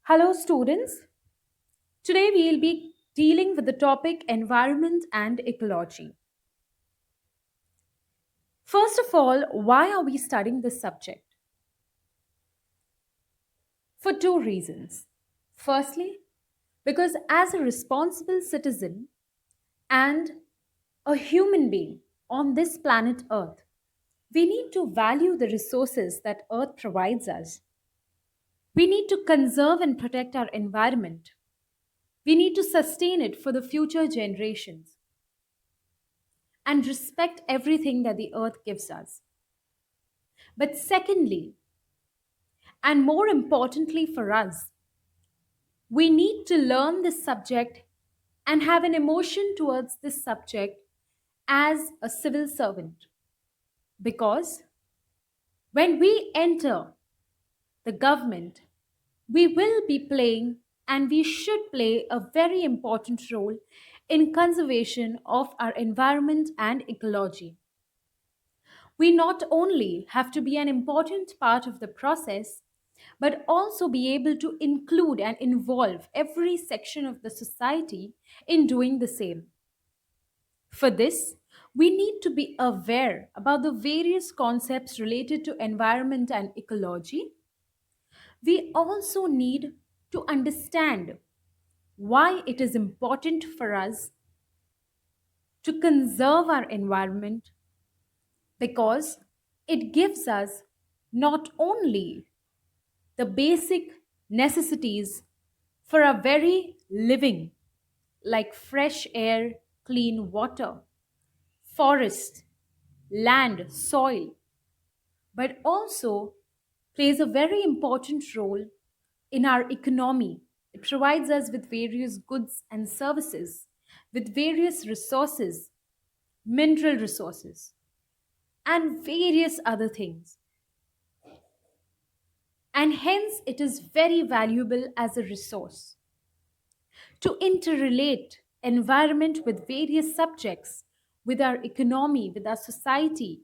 Hello, students. Today we'll be dealing with the topic environment and ecology. First of all, why are we studying this subject? For two reasons. Firstly, because as a responsible citizen and a human being on this planet Earth, we need to value the resources that Earth provides us. We need to conserve and protect our environment. We need to sustain it for the future generations and respect everything that the earth gives us. But secondly, and more importantly for us, we need to learn this subject and have an emotion towards this subject as a civil servant. Because when we enter the government, we will be playing and we should play a very important role in conservation of our environment and ecology. We not only have to be an important part of the process, but also be able to include and involve every section of the society in doing the same. For this, we need to be aware about the various concepts related to environment and ecology. We also need to understand why it is important for us to conserve our environment because it gives us not only the basic necessities for a very living, like fresh air, clean water, forest, land, soil, but also plays a very important role in our economy. It provides us with various goods and services, with various resources, mineral resources, and various other things. And hence it is very valuable as a resource. To interrelate environment with various subjects, with our economy, with our society,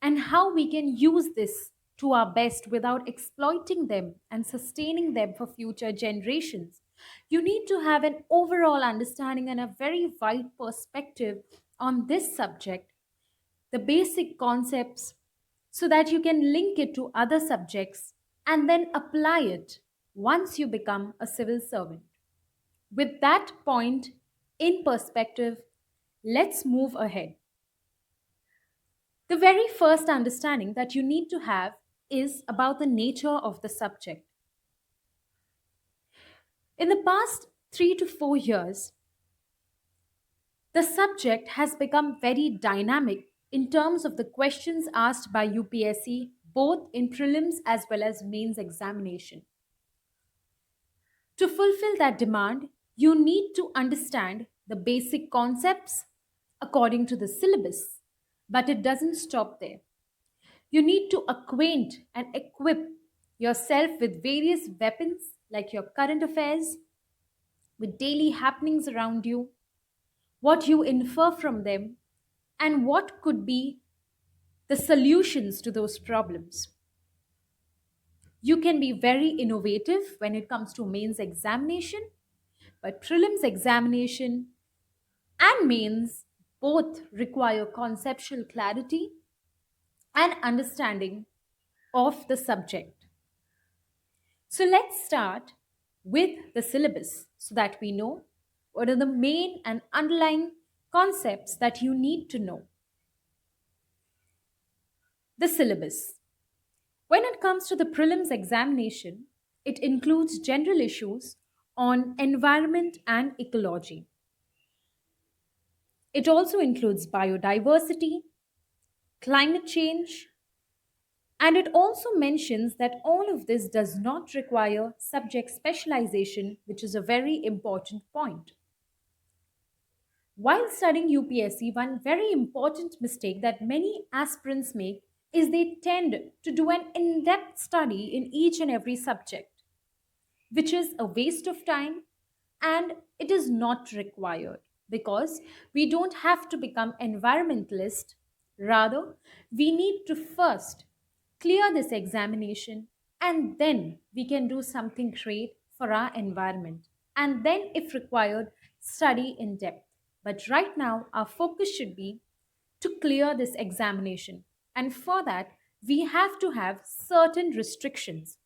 and how we can use this to our best without exploiting them and sustaining them for future generations. You need to have an overall understanding and a very wide perspective on this subject, the basic concepts, so that you can link it to other subjects and then apply it once you become a civil servant. With that point in perspective, let's move ahead. The very first understanding that you need to have is about the nature of the subject. In the past 3 to 4 years, the subject has become very dynamic in terms of the questions asked by UPSC, both in prelims as well as mains examination. To fulfill that demand, you need to understand the basic concepts according to the syllabus, but it doesn't stop there. You need to acquaint and equip yourself with various weapons like your current affairs, with daily happenings around you, what you infer from them, and what could be the solutions to those problems. You can be very innovative when it comes to mains examination, but prelims examination and mains both require conceptual clarity and understanding of the subject. So let's start with the syllabus so that we know what are the main and underlying concepts that you need to know. The syllabus. When it comes to the prelims examination, it includes general issues on environment and ecology. It also includes biodiversity, climate change, and it also mentions that all of this does not require subject specialization, which is a very important point. While studying UPSC, one very important mistake that many aspirants make is they tend to do an in depth study in each and every subject, which is a waste of time and it is not required because we don't have to become environmentalist. Rather, we need to first clear this examination and then we can do something great for our environment. And then, if required, study in depth. But right now, our focus should be to clear this examination. And for that, we have to have certain restrictions,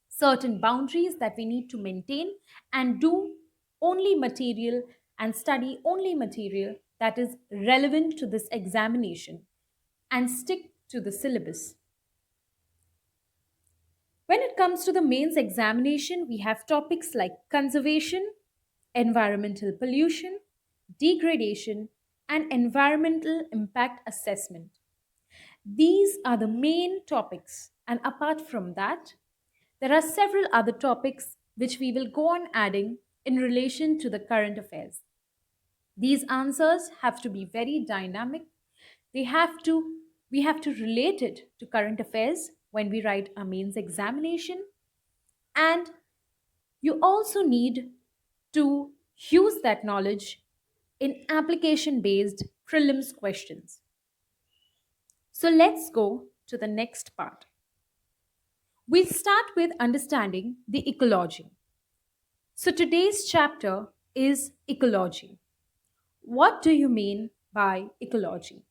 certain boundaries that we need to maintain, and do only material and study only material that is relevant to this examination and stick to the syllabus. When it comes to the mains examination, we have topics like conservation, environmental pollution, degradation, and environmental impact assessment. These are the main topics, and apart from that, there are several other topics which we will go on adding in relation to the current affairs. These answers have to be very dynamic. They have to we have to relate it to current affairs when we write a mains examination, and you also need to use that knowledge in application based prelims questions. So let's go to the next part. We'll start with understanding the ecology. So today's chapter is ecology. What do you mean by ecology?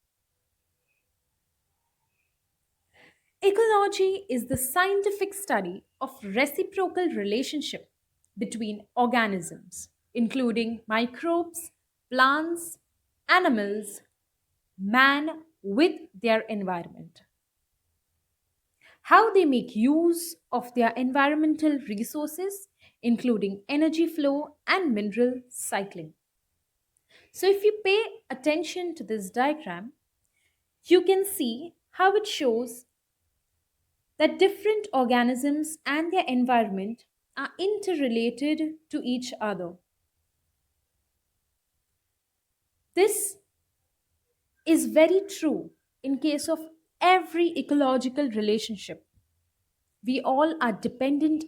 Ecology is the scientific study of reciprocal relationship between organisms, including microbes, plants, animals, man with their environment. How they make use of their environmental resources, including energy flow and mineral cycling. So, if you pay attention to this diagram, you can see how it shows that different organisms and their environment are interrelated to each other. This is very true in case of every ecological relationship. We all are dependent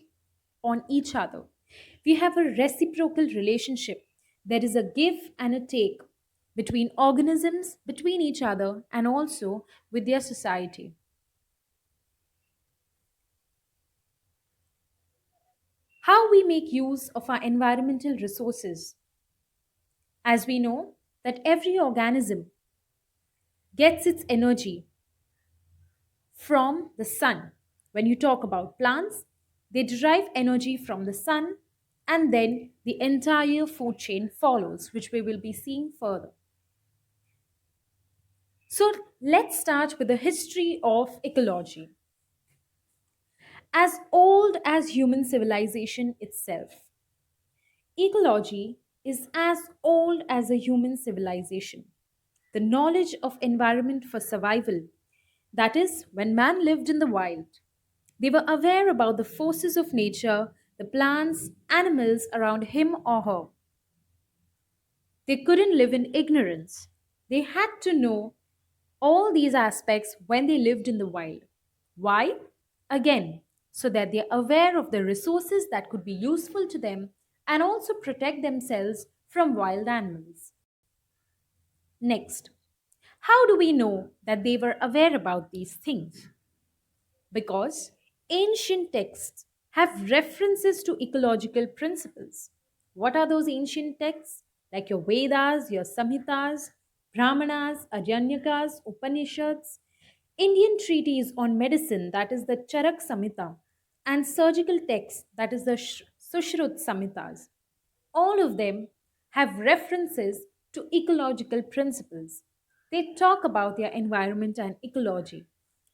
on each other. We have a reciprocal relationship. There is a give and a take between organisms, between each other, and also with their society. How we make use of our environmental resources. As we know that every organism gets its energy from the sun. When you talk about plants, they derive energy from the sun, and then the entire food chain follows, which we will be seeing further. So let's start with the history of ecology. As old as human civilization itself, ecology is as old as a human civilization. The knowledge of environment for survival, that is, when man lived in the wild, they were aware about the forces of nature, the plants, animals around him or her. They couldn't live in ignorance. They had to know all these aspects when they lived in the wild. Why? Again, so that they are aware of the resources that could be useful to them and also protect themselves from wild animals. Next, how do we know that they were aware about these things? Because ancient texts have references to ecological principles. What are those ancient texts? Like your Vedas, your Samhitas, Brahmanas, Aranyakas, Upanishads, Indian treatise on medicine, that is the Charak Samhita, and surgical texts, that is the Sushrut Samhitas. All of them have references to ecological principles. They talk about their environment and ecology.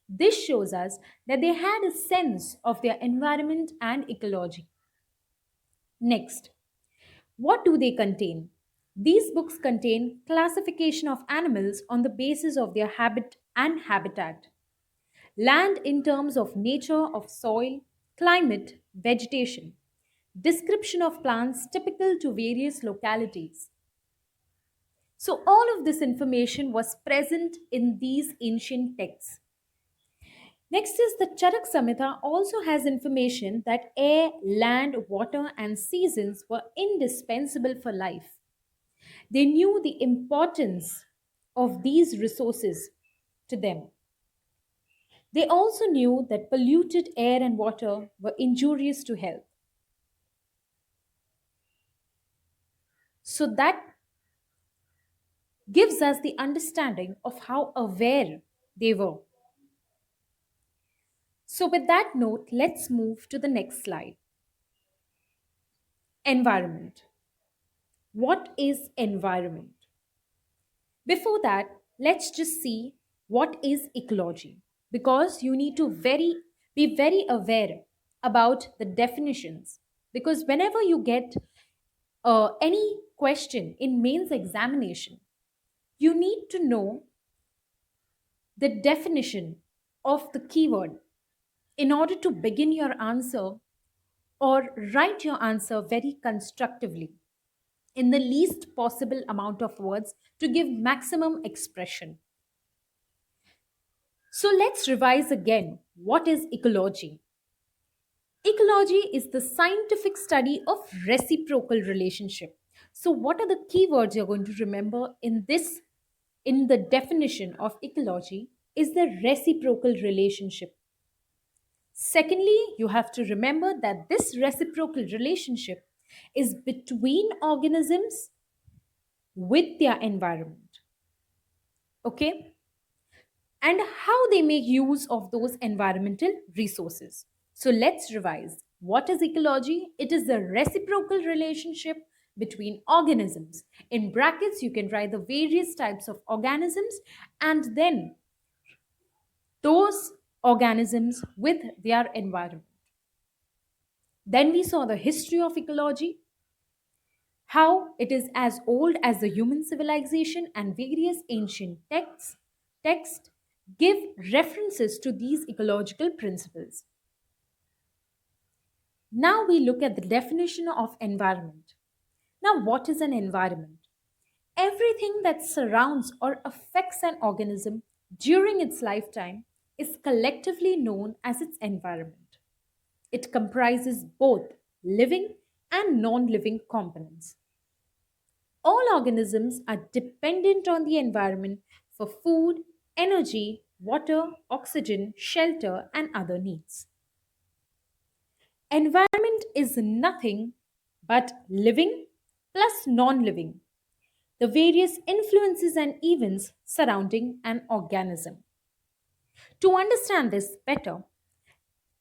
This shows us that they had a sense of their environment and ecology. Next, what do they contain? These books contain classification of animals on the basis of their habit and habitat. Land in terms of nature of soil, climate, vegetation. Description of plants typical to various localities. So, all of this information was present in these ancient texts. Next is the Charak Samhita also has information that air, land, water, and seasons were indispensable for life. They knew the importance of these resources to them. They also knew that polluted air and water were injurious to health. So that gives us the understanding of how aware they were. So, with that note, let's move to the next slide. Environment. What is environment? Before that, let's just see what is ecology, because you need to be very aware about the definitions, because whenever you get any question in mains examination, you need to know the definition of the keyword in order to begin your answer or write your answer very constructively in the least possible amount of words to give maximum expression. So let's revise again. What is ecology? Ecology is the scientific study of reciprocal relationship. So what are the keywords you're going to remember in this, in the definition of ecology, is the reciprocal relationship. Secondly, you have to remember that this reciprocal relationship is between organisms with their environment. Okay? And how they make use of those environmental resources. So let's revise. What is ecology? It is a reciprocal relationship between organisms. In brackets, you can write the various types of organisms and then those organisms with their environment. Then we saw the history of ecology, how it is as old as the human civilization, and various ancient texts give references to these ecological principles. Now we look at the definition of environment. Now, what is an environment? Everything that surrounds or affects an organism during its lifetime is collectively known as its environment. It comprises both living and non living components. All organisms are dependent on the environment for food, energy, water, oxygen, shelter, and other needs. Environment is nothing but living plus non living, the various influences and events surrounding an organism. To understand this better,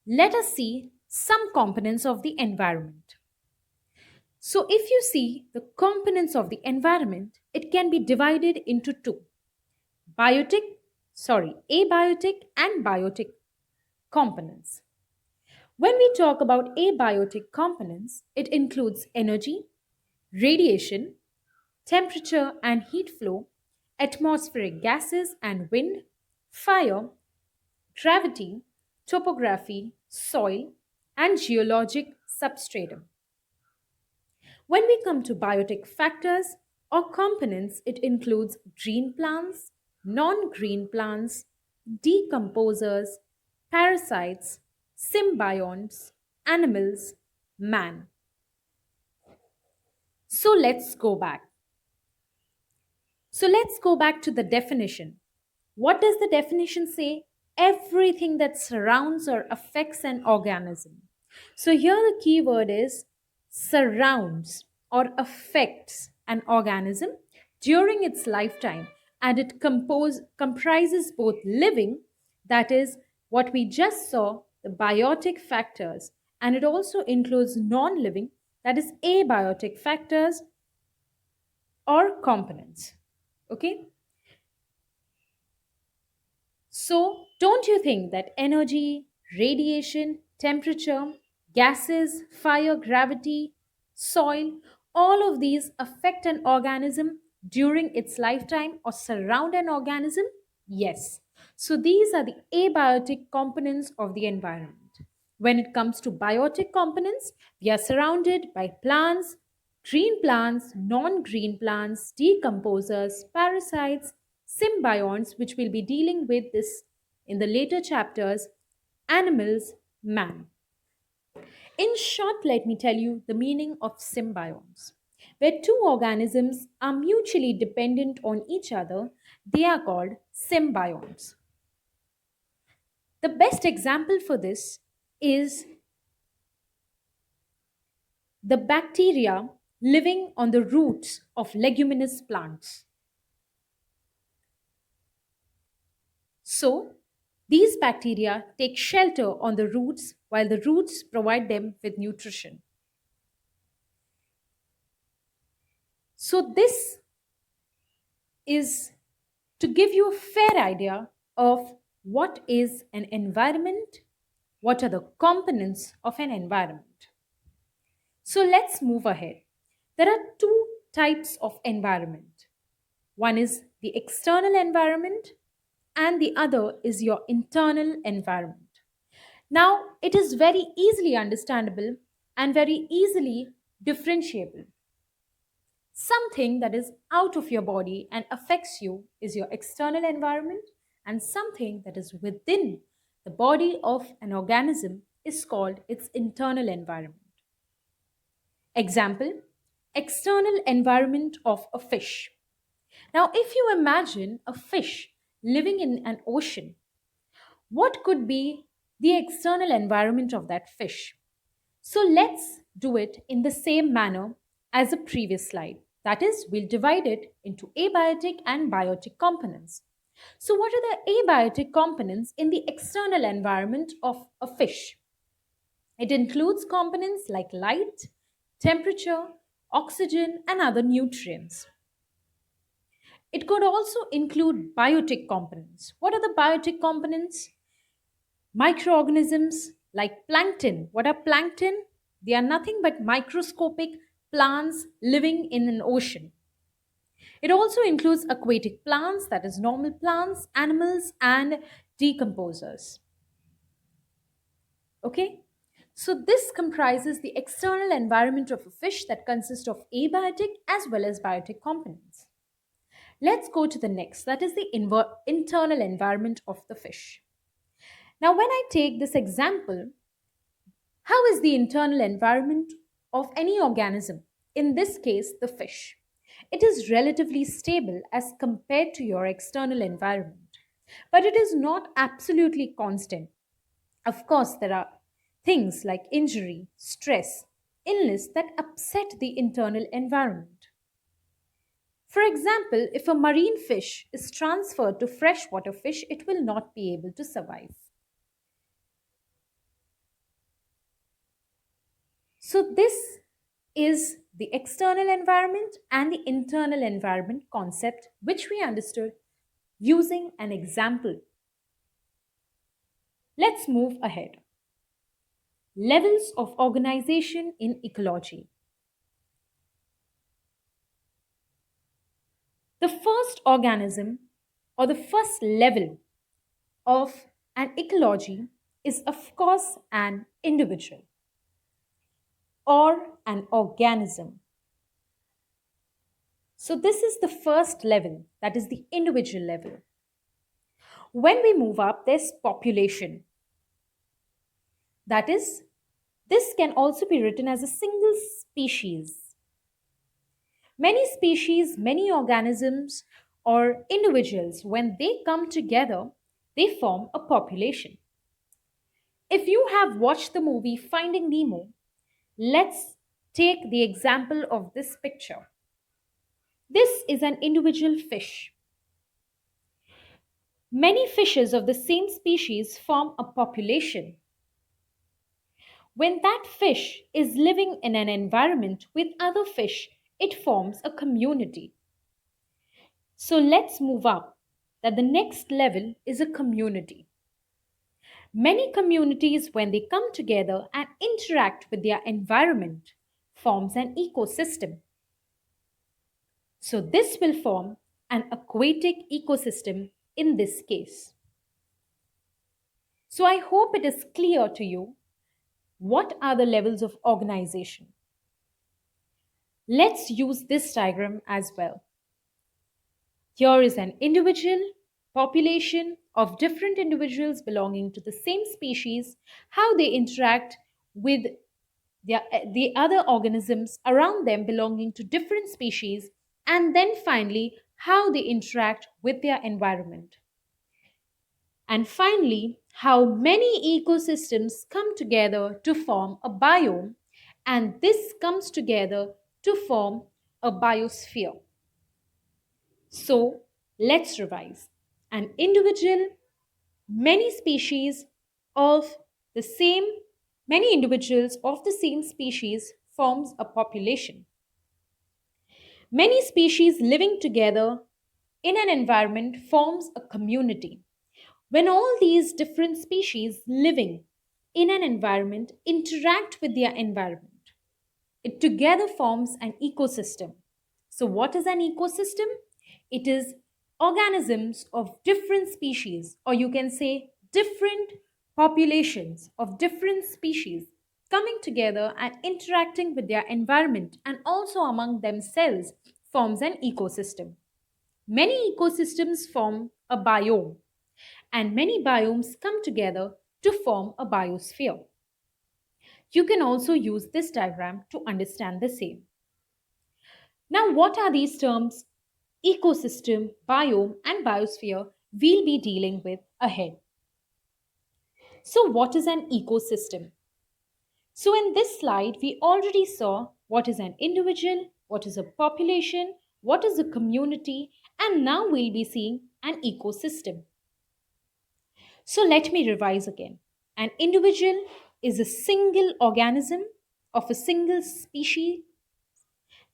let us see some components of the environment. So, if you see the components of the environment, it can be divided into two: biotic, abiotic and biotic components. When we talk about abiotic components, it includes energy, radiation, temperature and heat flow, atmospheric gases and wind, fire, gravity, topography, soil, and geologic substratum. When we come to biotic factors or components, it includes green plants, non green plants, decomposers, parasites, symbionts, animals, man. So let's go back. So let's go back to the definition. What does the definition say? Everything that surrounds or affects an organism. So here the key word is surrounds or affects an organism during its lifetime, and it comprises both living, that is what we just saw, the biotic factors, and it also includes non living, that is abiotic factors or components. Okay? So, don't you think that energy, radiation, temperature, gases, fire, gravity, soil, all of these affect an organism during its lifetime or surround an organism? Yes. So, these are the abiotic components of the environment. When it comes to biotic components, we are surrounded by plants, green plants, non green plants, decomposers, parasites, symbionts, which we'll be dealing with this in the later chapters, animals, man. In short, let me tell you the meaning of symbionts. Where two organisms are mutually dependent on each other, they are called symbionts. The best example for this is the bacteria living on the roots of leguminous plants. So, these bacteria take shelter on the roots while the roots provide them with nutrition. So, this is to give you a fair idea of what is an environment, what are the components of an environment. So, let's move ahead. There are two types of environment. One is the external environment, and the other is your internal environment. Now, it is very easily understandable and very easily differentiable. Something that is out of your body and affects you is your external environment, and something that is within the body of an organism is called its internal environment. Example: external environment of a fish. Now, if you imagine a fish living in an ocean, what could be the external environment of that fish? So let's do it in the same manner as the previous slide. That is, we'll divide it into abiotic and biotic components. So, what are the abiotic components in the external environment of a fish? It includes components like light, temperature, oxygen, and other nutrients. It could also include biotic components. What are the biotic components? Microorganisms like plankton. What are plankton? They are nothing but microscopic plants living in an ocean. It also includes aquatic plants, that is, normal plants, animals, and decomposers. Okay? So, this comprises the external environment of a fish that consists of abiotic as well as biotic components. Let's go to the next, that is the internal environment of the fish. Now, when I take this example, how is the internal environment of any organism? In this case, the fish. It is relatively stable as compared to your external environment, but it is not absolutely constant. Of course, there are things like injury, stress, illness that upset the internal environment. For example, if a marine fish is transferred to freshwater fish, it will not be able to survive. So, this is the external environment and the internal environment concept, which we understood using an example. Let's move ahead. Levels of organization in ecology. The first organism or the first level of an ecology is, of course, an individual or an organism. So, this is the first level, that is the individual level. When we move up, there's population. That is, this can also be written as a single species. Many species, many organisms, or individuals, when they come together, they form a population. If you have watched the movie Finding Nemo, let's take the example of this picture. This is an individual fish. Many fishes of the same species form a population. When that fish is living in an environment with other fish, it forms a community. So let's move up, that the next level is a community. Many communities, when they come together and interact with their environment, forms an ecosystem. So this will form an aquatic ecosystem in this case. So I hope it is clear to you what are the levels of organization. Let's use this diagram as well. Here is an individual population of different individuals belonging to the same species, how they interact with the other organisms around them belonging to different species, and then finally how they interact with their environment. And finally, how many ecosystems come together to form a biome, and this comes together to form a biosphere. So, let's revise. An individual, many species of the same, many individuals of the same species forms a population. Many species living together in an environment forms a community. When all these different species living in an environment interact with their environment, it together forms an ecosystem. So, what is an ecosystem? It is organisms of different species, or you can say different populations of different species coming together and interacting with their environment and also among themselves forms an ecosystem. Many ecosystems form a biome, and many biomes come together to form a biosphere. You can also use this diagram to understand the same. Now, what are these terms? Ecosystem, biome, and biosphere we'll be dealing with ahead. So, what is an ecosystem? So, in this slide, we already saw what is an individual, what is a population, what is a community, and now we'll be seeing an ecosystem. So, let me revise again. An individual is a single organism of a single species.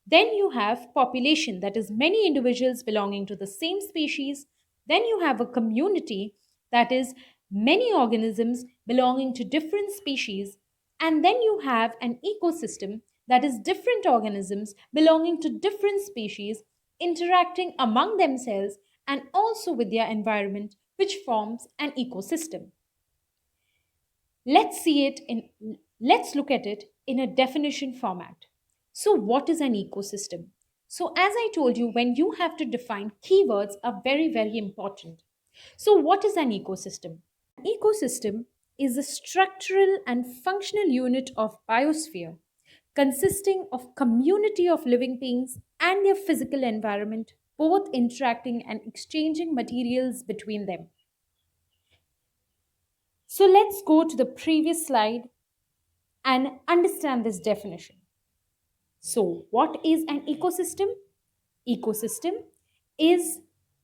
Then you have population, that is many individuals belonging to the same species. Then you have a community, that is many organisms belonging to different species. And then you have an ecosystem, that is different organisms belonging to different species interacting among themselves and also with their environment, which forms an ecosystem. Let's see it in let's look at it in a definition format. So what is an ecosystem? So as I told you, when you have to define, keywords are very important. So what is an ecosystem? Ecosystem is a structural and functional unit of biosphere consisting of community of living beings and their physical environment both interacting and exchanging materials between them. So let's go to the previous slide and understand this definition. So, what is an ecosystem? Ecosystem is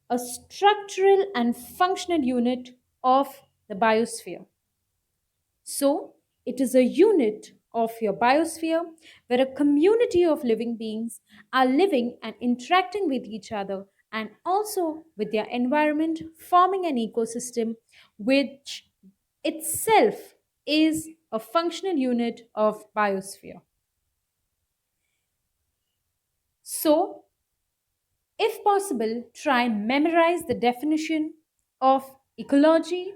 a structural and functional unit of the biosphere. So, it is a unit of your biosphere where a community of living beings are living and interacting with each other and also with their environment, forming an ecosystem which itself is a functional unit of biosphere. So, if possible, try and memorize the definition of ecology,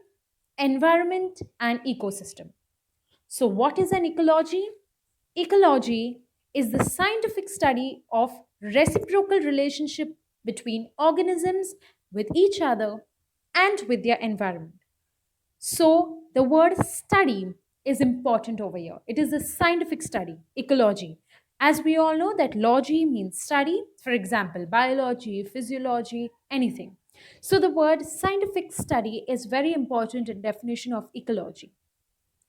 environment, and ecosystem. So, what is an ecology? Ecology is the scientific study of reciprocal relationship between organisms with each other and with their environment. So, the word study is important over here. It is a scientific study, ecology. As we all know that logy means study, for example, biology, physiology, anything. So the word scientific study is very important in definition of ecology.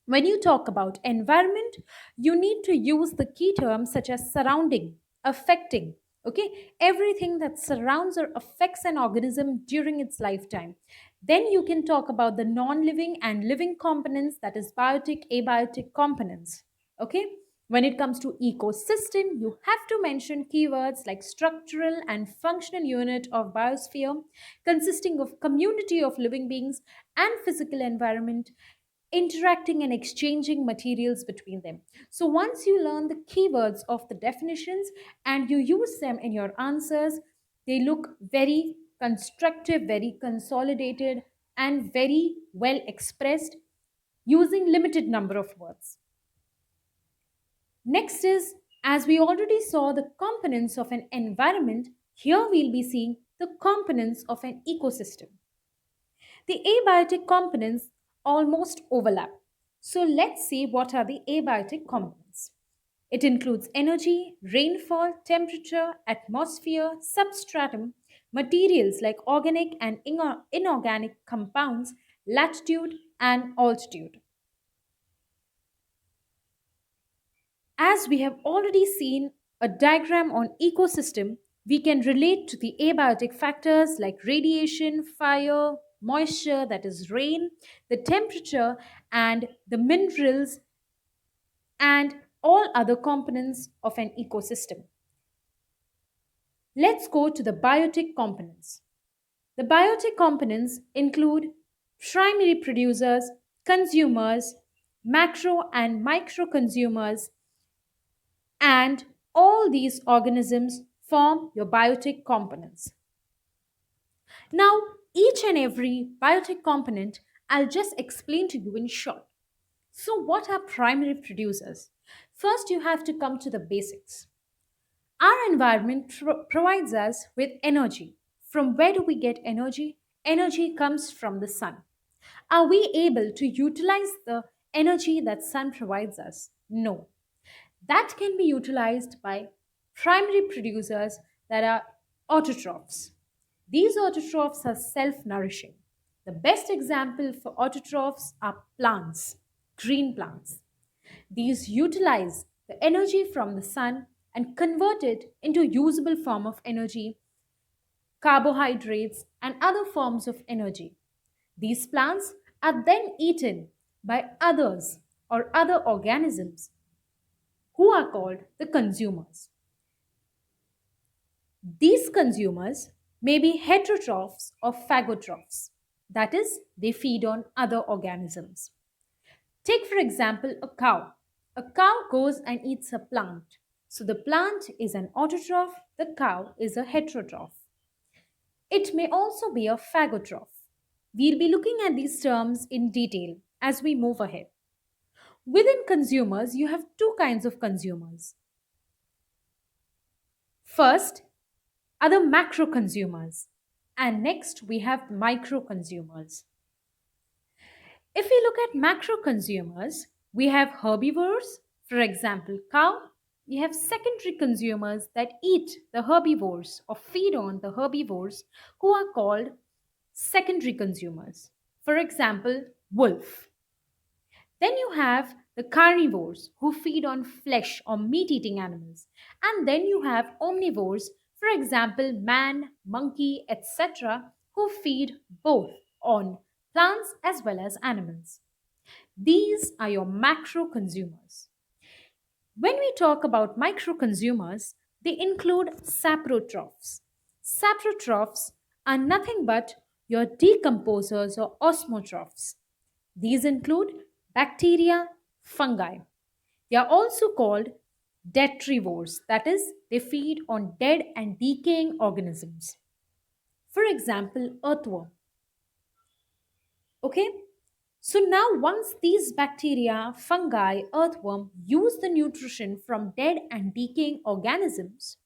When you talk about environment, you need to use the key terms such as surrounding, affecting, okay? Everything that surrounds or affects an organism during its lifetime. Then you can talk about the non living and living components, that is, biotic, abiotic components, okay? When it comes to ecosystem, you have to mention keywords like structural and functional unit of biosphere consisting of community of living beings and physical environment interacting and exchanging materials between them. So once you learn the keywords of the definitions and you use them in your answers, they look very constructive, very consolidated, and very well expressed using limited number of words. Next is, as we already saw the components of an environment, here we'll be seeing the components of an ecosystem. The abiotic components almost overlap. So let's see what are the abiotic components. It includes energy, rainfall, temperature, atmosphere, substratum, materials like organic and inorganic compounds, latitude, and altitude. As we have already seen a diagram on ecosystem, we can relate to the abiotic factors like radiation, fire, moisture, that is rain, the temperature, and the minerals, and all other components of an ecosystem. Let's go to the biotic components. The biotic components include primary producers, consumers, macro and micro consumers, and all these organisms form your biotic components. Now, each and every biotic component I'll just explain to you in short. So, what are primary producers? First, you have to come to the basics. Our environment provides us with energy. From where do we get energy? Energy comes from the sun. Are we able to utilize the energy that sun provides us? No. That can be utilized by primary producers that are autotrophs. These autotrophs are self nourishing. The best example for autotrophs are plants, green plants. These utilize the energy from the sun and convert it into usable form of energy, carbohydrates, and other forms of energy. These plants are then eaten by others or other organisms who are called the consumers. These consumers may be heterotrophs or phagotrophs, that is, they feed on other organisms. Take, for example, a cow. A cow goes and eats a plant. So the plant is an autotroph, the cow is a heterotroph. It may also be a phagotroph. We'll be looking at these terms in detail as we move ahead. Within consumers, you have two kinds of consumers. First are the macro consumers, and next we have micro consumers. If we look at macro consumers, we have herbivores, for example, cow. We have secondary consumers that eat the herbivores or feed on the herbivores who are called secondary consumers. For example, wolf. Then you have the carnivores who feed on flesh or meat eating animals. And then you have omnivores, for example, man, monkey, etc., who feed both on plants as well as animals. These are your macro consumers. When we talk about micro consumers, they include saprotrophs. Saprotrophs are nothing but your decomposers or osmotrophs. These include bacteria, fungi. They are also called detrivores, that is, they feed on dead and decaying organisms. For example, earthworm. Okay? So now, once these bacteria, fungi, earthworm use the nutrition from dead and decaying organisms,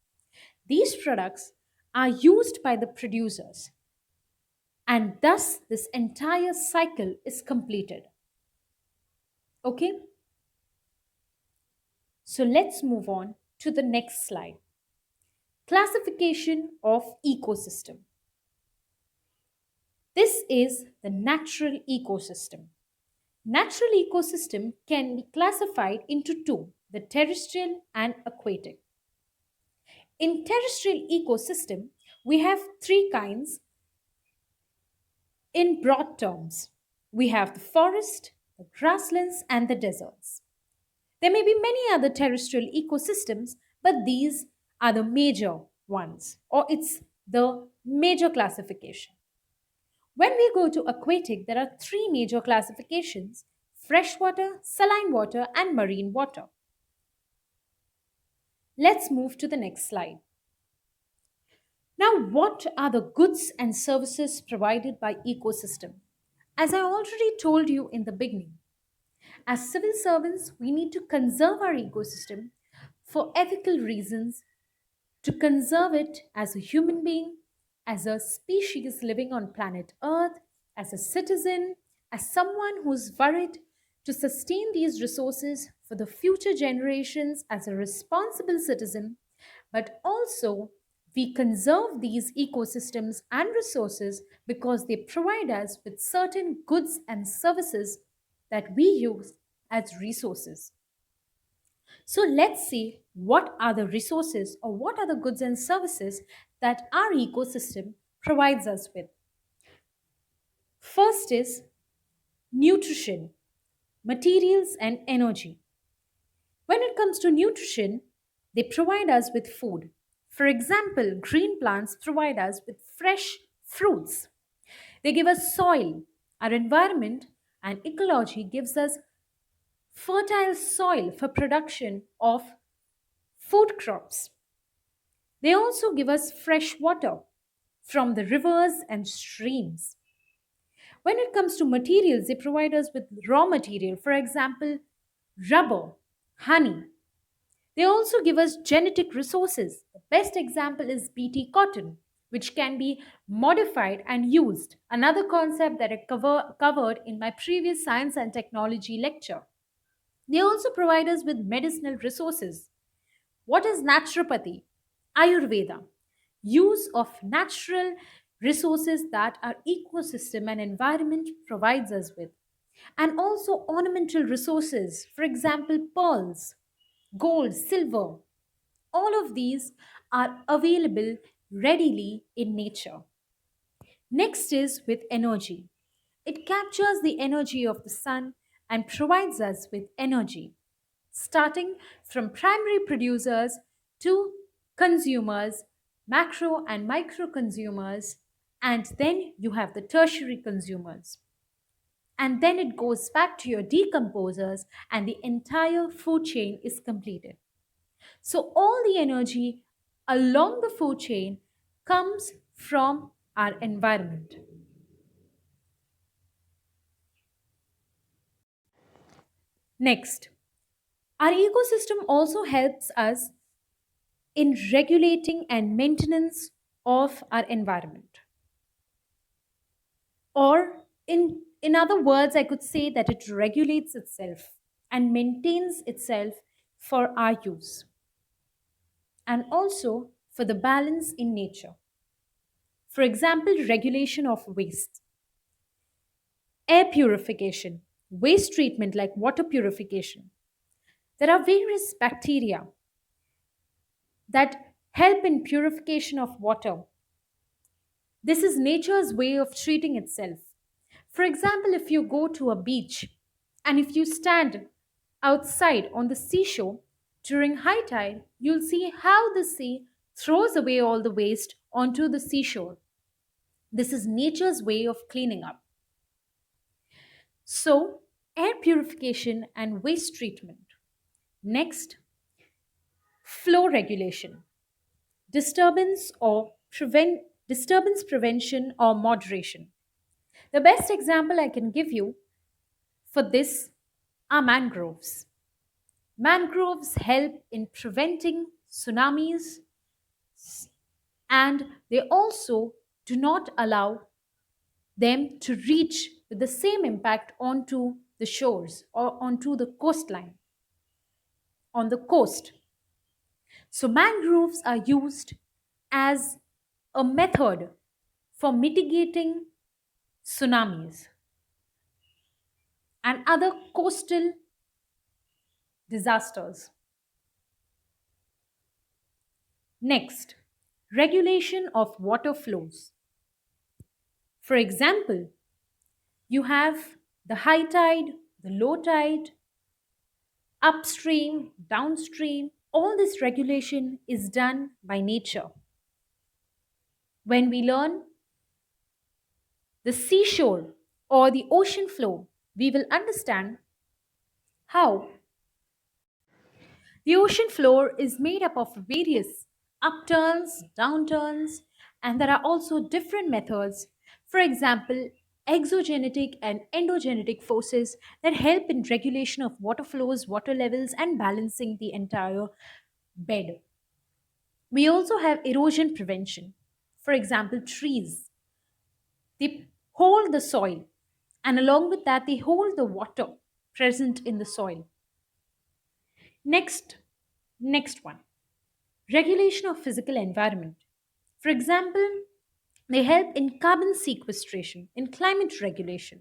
these products are used by the producers, and thus this entire cycle is completed. Okay? So let's move on to the next slide. Classification of ecosystem. This is the natural ecosystem. Natural ecosystem can be classified into two, the terrestrial and aquatic. In terrestrial ecosystem, we have three kinds in broad terms. We have the forest, the grasslands, and the deserts. There may be many other terrestrial ecosystems, but these are the major ones, or it's the major classification. When we go to aquatic, there are three major classifications: freshwater, saline water, and marine water. Let's move to the next slide. Now, what are the goods and services provided by ecosystem? As I already told you in the beginning, as civil servants, we need to conserve our ecosystem for ethical reasons, to conserve it as a human being, as a species living on planet Earth, as a citizen, as someone who's worried to sustain these resources for the future generations as a responsible citizen, but also We conserve these ecosystems and resources because they provide us with certain goods and services that we use as resources. So let's see what are the resources or what are the goods and services that our ecosystem provides us with. First is nutrition, materials, and energy. When it comes to nutrition, they provide us with food. For example, green plants provide us with fresh fruits. They give us soil. Our environment and ecology gives us fertile soil for production of food crops. They also give us fresh water from the rivers and streams. When it comes to materials, they provide us with raw material, for example, rubber, honey. They also give us genetic resources. The best example is BT cotton, which can be modified and used. Another concept that covered in my previous science and technology lecture. They also provide us with medicinal resources. What is naturopathy? Ayurveda. Use of natural resources that our ecosystem and environment provides us with. And also ornamental resources, for example, pearls, gold, silver. All of these are available readily in nature. Next is with energy. It captures the energy of the sun and provides us with energy, starting from primary producers to consumers, macro and micro consumers, and then you have the tertiary consumers. And then it goes back to your decomposers, and the entire food chain is completed. So, all the energy along the food chain comes from our environment. Next, our ecosystem also helps us in regulating and maintenance of our environment. Or, in other words, I could say that it regulates itself and maintains itself for our use and also for the balance in nature. For example, regulation of waste, air purification, waste treatment like water purification. There are various bacteria that help in purification of water. This is nature's way of treating itself. For example, if you go to a beach and if you stand outside on the seashore during high tide, you'll see how the sea throws away all the waste onto the seashore. This is nature's way of cleaning up. So, air purification and waste treatment. Next, flow regulation, disturbance prevention or moderation. The best example I can give you for this are mangroves. Mangroves help in preventing tsunamis and they also do not allow them to reach with the same impact onto the shores or onto the coastline, on the coast. So, mangroves are used as a method for mitigating tsunamis and other coastal disasters. Next, regulation of water flows. For example, you have the high tide, the low tide, upstream, downstream. All this regulation is done by nature. When we learn the seashore or the ocean flow, we will understand how the ocean floor is made up of various upturns, downturns, and there are also different methods. For example, exogenetic and endogenetic forces that help in regulation of water flows, water levels, and balancing the entire bed. We also have erosion prevention. For example, trees. They hold the soil, and along with that, they hold the water present in the soil. Next, next one, regulation of physical environment. For example, they help in carbon sequestration, in climate regulation.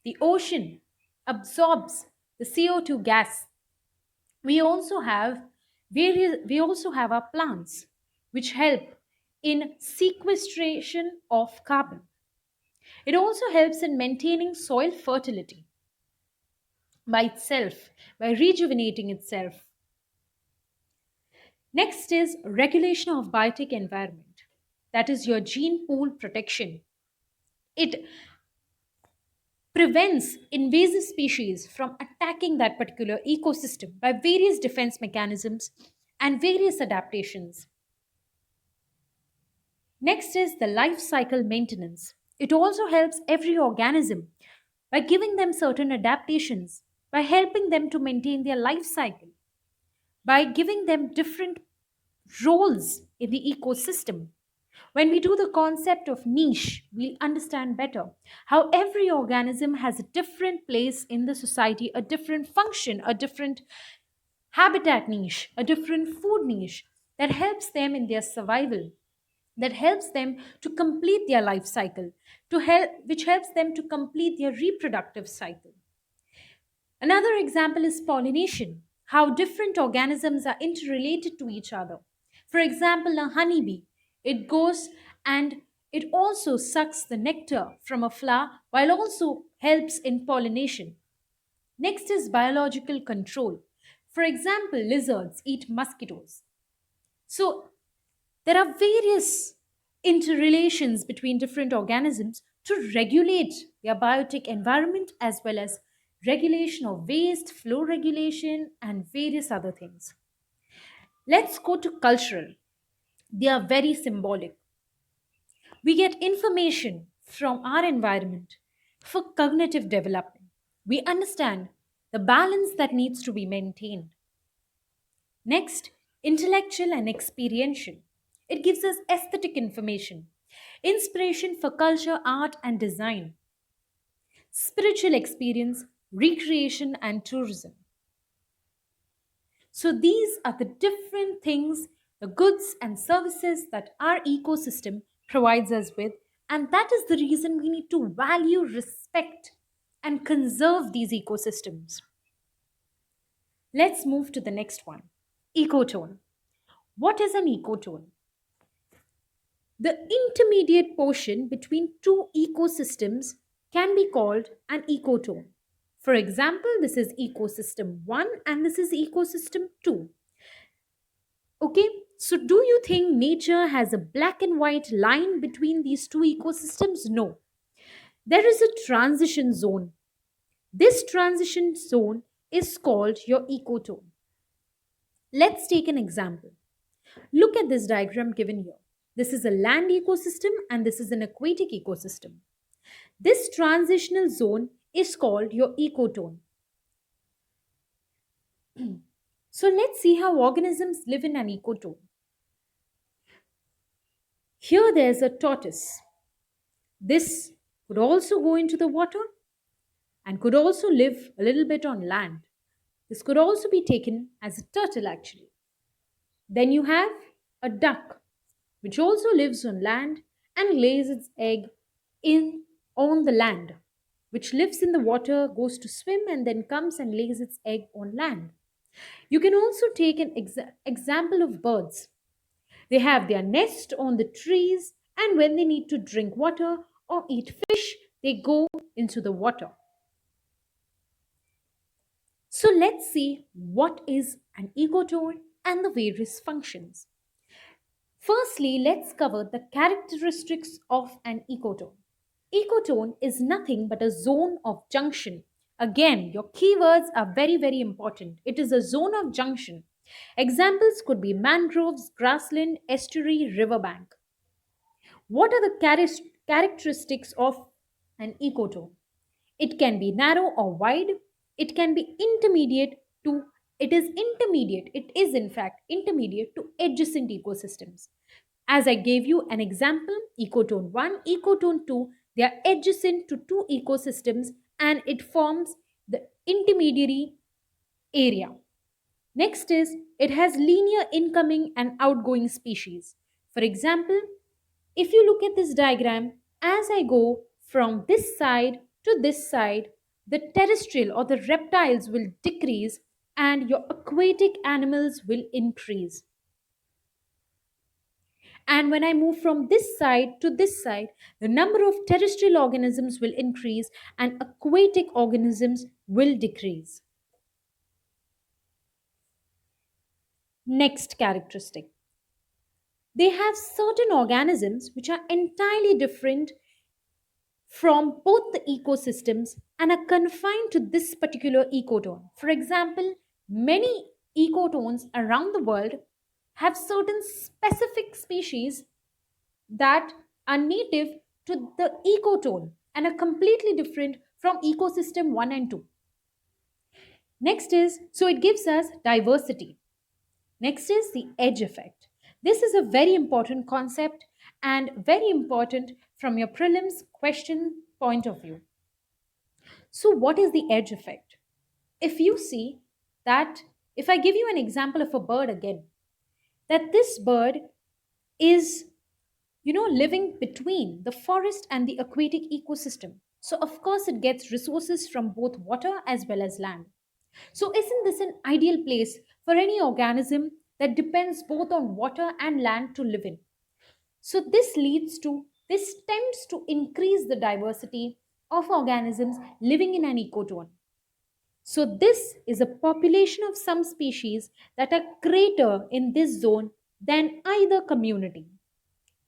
The ocean absorbs the CO2 gas. We also have we also have our plants which help in sequestration of carbon. It also helps in maintaining soil fertility by itself, by rejuvenating itself. Next is regulation of biotic environment. That is your gene pool protection. It prevents invasive species from attacking that particular ecosystem by various defense mechanisms and various adaptations. Next is the life cycle maintenance. It also helps every organism by giving them certain adaptations, by helping them to maintain their life cycle, by giving them different roles in the ecosystem. When we do the concept of niche, we'll understand better how every organism has a different place in the society, a different function, a different habitat niche, a different food niche that helps them in their survival, that helps them to complete their life cycle, which helps them to complete their reproductive cycle. Another example is pollination, how different organisms are interrelated to each other. For example, a honeybee, it goes and it also sucks the nectar from a flower while also helps in pollination. Next is biological control. For example, lizards eat mosquitoes. So there are various interrelations between different organisms to regulate their biotic environment as well as regulation of waste, flow regulation, and various other things. Let's go to cultural. They are very symbolic. We get information from our environment for cognitive development. We understand the balance that needs to be maintained. Next, intellectual and experiential. It gives us aesthetic information, inspiration for culture, art, and design, spiritual experience, recreation, and tourism. So, these are the different things, the goods and services that our ecosystem provides us with, and that is the reason we need to value, respect, and conserve these ecosystems. Let's move to the next one, ecotone. What is an ecotone? The intermediate portion between two ecosystems can be called an ecotone. For example, this is ecosystem 1 and this is ecosystem 2. Okay, so do you think nature has a black and white line between these two ecosystems? No. There is a transition zone. This transition zone is called your ecotone. Let's take an example. Look at this diagram given here. This is a land ecosystem and this is an aquatic ecosystem. This transitional zone is called your ecotone. So let's see how organisms live in an ecotone. Here there's a tortoise. This could also go into the water and could also live a little bit on land. This could also be taken as a turtle actually. Then you have a duck, which also lives on land and lays its egg in on the land, which lives in the water, goes to swim, and then comes and lays its egg on land. You can also take an example of birds. They have their nest on the trees, and when they need to drink water or eat fish, they go into the water. So let's see what is an ecotone and the various functions. Firstly, let's cover the characteristics of an ecotone. Ecotone is nothing but a zone of junction. Again, your keywords are very, very important. It is a zone of junction. Examples could be mangroves, grassland, estuary, riverbank. What are the characteristics of an ecotone? It can be narrow or wide. It can be intermediate to, it is in fact intermediate to adjacent ecosystems. As I gave you an example, ecotone 1, ecotone 2, they are adjacent to two ecosystems and it forms the intermediary area. Next is it has linear incoming and outgoing species. For example, if you look at this diagram, as I go from this side to this side, the terrestrial or the reptiles will decrease and your aquatic animals will increase. And when I move from this side to this side, the number of terrestrial organisms will increase and aquatic organisms will decrease. Next characteristic, they have certain organisms which are entirely different from both the ecosystems and are confined to this particular ecotone. For example, many ecotones around the world have certain specific species that are native to the ecotone and are completely different from ecosystem 1 and 2. Next is, so it gives us diversity. Next is the edge effect. This is a very important concept and very important from your prelims question point of view. So, what is the edge effect? If you see that, if I give you an example of a bird again, that this bird is, living between the forest and the aquatic ecosystem. So, of course, it gets resources from both water as well as land. So, isn't this an ideal place for any organism that depends both on water and land to live in? So, this tends to increase the diversity of organisms living in an ecotone. So, this is a population of some species that are greater in this zone than either community.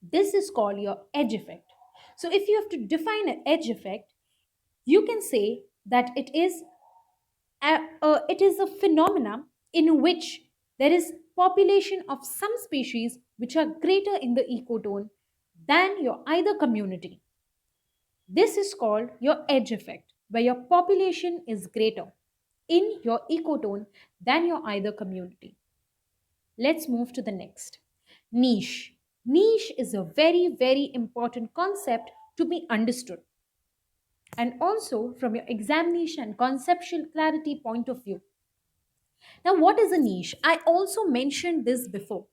This is called your edge effect. So, if you have to define an edge effect, you can say that it is a phenomena in which there is population of some species which are greater in the ecotone than your either community. This is called your edge effect, where your population is greater in your ecotone than your either community. Let's move to the next. Niche. Niche is a very, very important concept to be understood. And also from your examination and conceptual clarity point of view. Now, what is a niche? I also mentioned this before.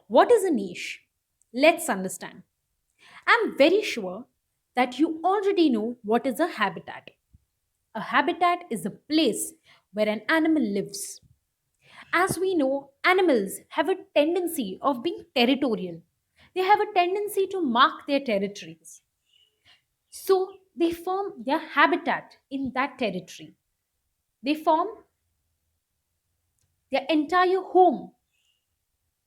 What is a niche? Let's understand. I'm very sure that you already know what is a habitat. A habitat is a place where an animal lives. As we know, animals have a tendency of being territorial. They have a tendency to mark their territories. So they form their habitat in that territory. They form their entire home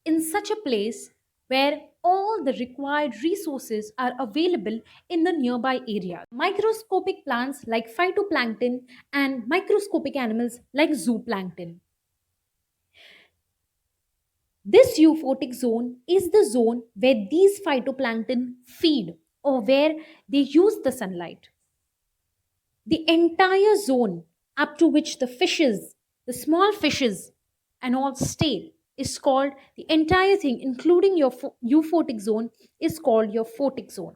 in such a place where all the required resources are available in the nearby area. Microscopic plants like phytoplankton and microscopic animals like zooplankton. This euphotic zone is the zone where these phytoplankton feed or where they use the sunlight. The entire zone up to which the fishes, the small fishes, and all stay is called the entire thing, including your euphotic zone, is called your photic zone.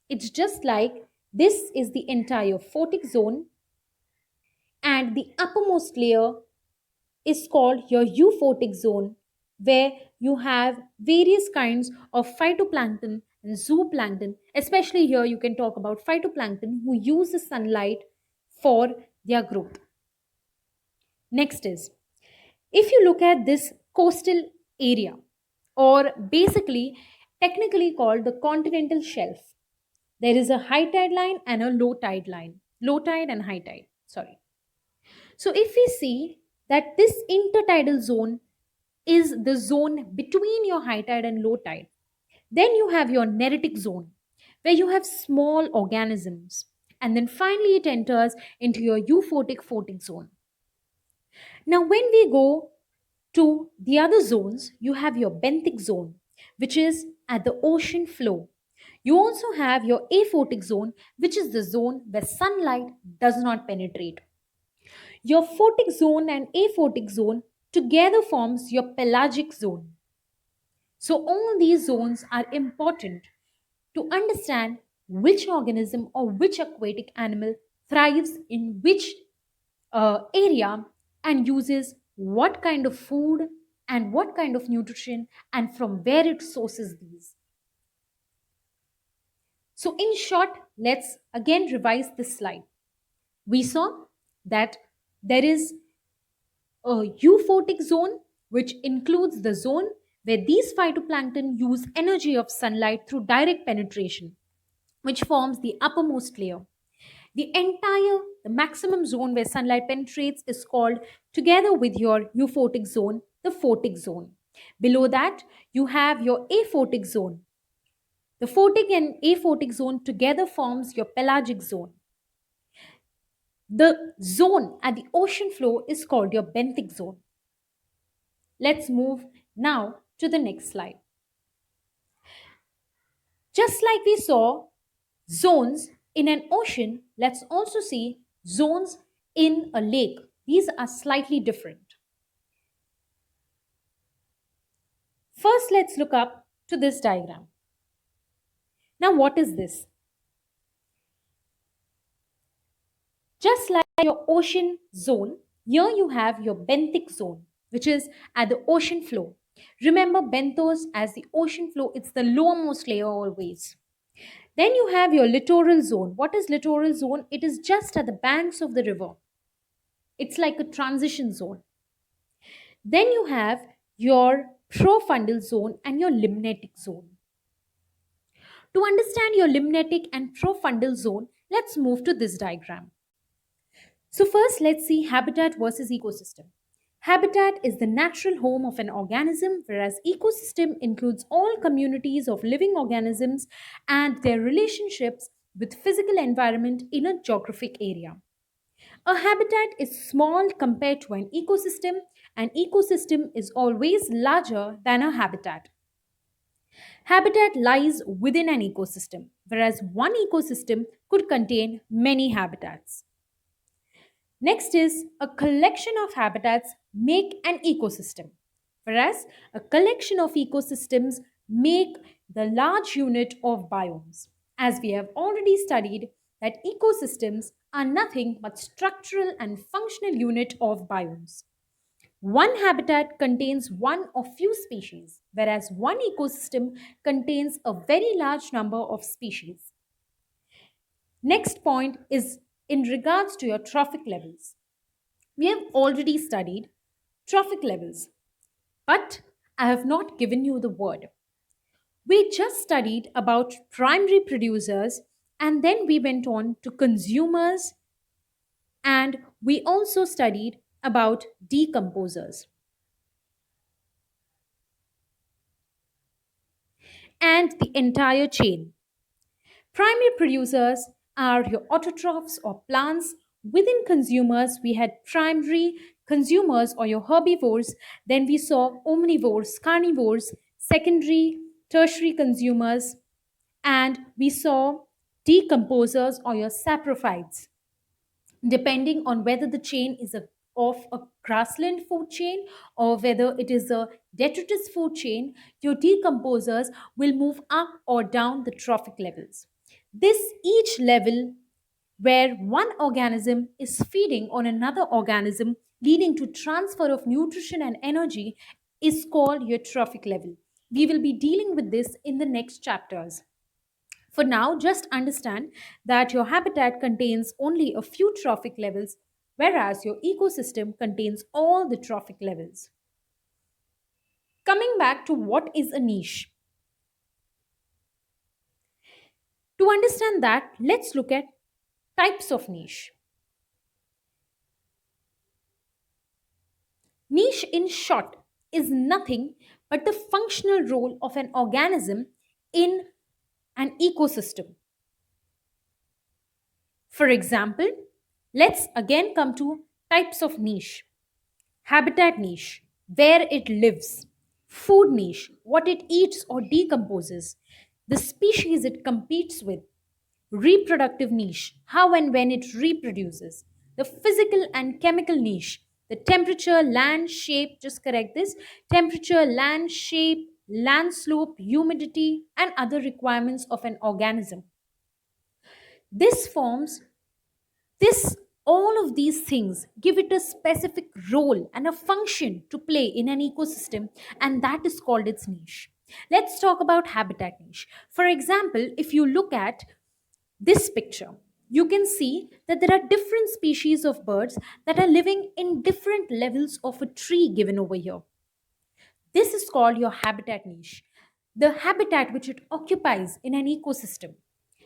It's just like this is the entire photic zone, and the uppermost layer is called your euphotic zone, where you have various kinds of phytoplankton and zooplankton. Especially here, you can talk about phytoplankton who use the sunlight for their growth. Next is, if you look at this coastal area, or basically technically called the continental shelf, there is a high tide line and a low tide line. Low tide and high tide, sorry. So if we see that this intertidal zone is the zone between your high tide and low tide, then you have your neritic zone where you have small organisms. And then finally it enters into your euphotic photic zone. Now, when we go to the other zones, you have your benthic zone, which is at the ocean floor. You also have your aphotic zone, which is the zone where sunlight does not penetrate. Your photic zone and aphotic zone together forms your pelagic zone. So all these zones are important to understand which organism or which aquatic animal thrives in which area and uses what kind of food and what kind of nutrition and from where it sources these. So, in short, let's again revise this slide. We saw that there is a euphotic zone, which includes the zone where these phytoplankton use energy of sunlight through direct penetration, which forms the uppermost layer. The maximum zone where sunlight penetrates is called, together with your euphotic zone, the photic zone. Below that, you have your aphotic zone. The photic and aphotic zone together forms your pelagic zone. The zone at the ocean floor is called your benthic zone. Let's move now to the next slide. Just like we saw zones in an ocean, let's also see zones in a lake. These are slightly different. First, let's look up to this diagram. Now, what is this? Just like your ocean zone, here you have your benthic zone, which is at the ocean floor. Remember benthos as the ocean floor, it's the lowermost layer always. Then you have your littoral zone. What is littoral zone? It is just at the banks of the river. It's like a transition zone. Then you have your profundal zone and your limnetic zone. To understand your limnetic and profundal zone, let's move to this diagram. So first, let's see habitat versus ecosystem. Habitat is the natural home of an organism, whereas ecosystem includes all communities of living organisms and their relationships with physical environment in a geographic area. A habitat is small compared to an ecosystem. An ecosystem is always larger than a habitat. Habitat lies within an ecosystem, whereas one ecosystem could contain many habitats. Next is a collection of habitats make an ecosystem, whereas a collection of ecosystems make the large unit of biomes. As we have already studied, that ecosystems are nothing but structural and functional unit of biomes. One habitat contains one or few species, whereas one ecosystem contains a very large number of species. Next point is in regards to your trophic levels. We have already studied trophic levels, but I have not given you the word. We just studied about primary producers and then we went on to consumers and we also studied about decomposers and the entire chain. Primary producers are your autotrophs or plants. Within consumers, we had primary consumers or your herbivores. Then we saw omnivores, carnivores, secondary, tertiary consumers, and we saw decomposers or your saprophytes. Depending on whether the chain is of a grassland food chain or whether it is a detritus food chain, your decomposers will move up or down the trophic levels. This each level where one organism is feeding on another organism, leading to transfer of nutrition and energy, is called your trophic level. We will be dealing with this in the next chapters. For now, just understand that your habitat contains only a few trophic levels, whereas your ecosystem contains all the trophic levels. Coming back to what is a niche. To understand that, let's look at types of niche. Niche, in short, is nothing but the functional role of an organism in an ecosystem. For example, let's again come to types of niche. Habitat niche, where it lives. Food niche, what it eats or decomposes. The species it competes with. Reproductive niche, how and when it reproduces. The physical and chemical niche, the temperature, land, shape, just correct this, temperature, land, shape, land slope, humidity, and other requirements of an organism. This forms, this All of these things give it a specific role and a function to play in an ecosystem, and that is called its niche. Let's talk about habitat niche. For example, if you look at this picture, you can see that there are different species of birds that are living in different levels of a tree given over here. This is called your habitat niche, the habitat which it occupies in an ecosystem.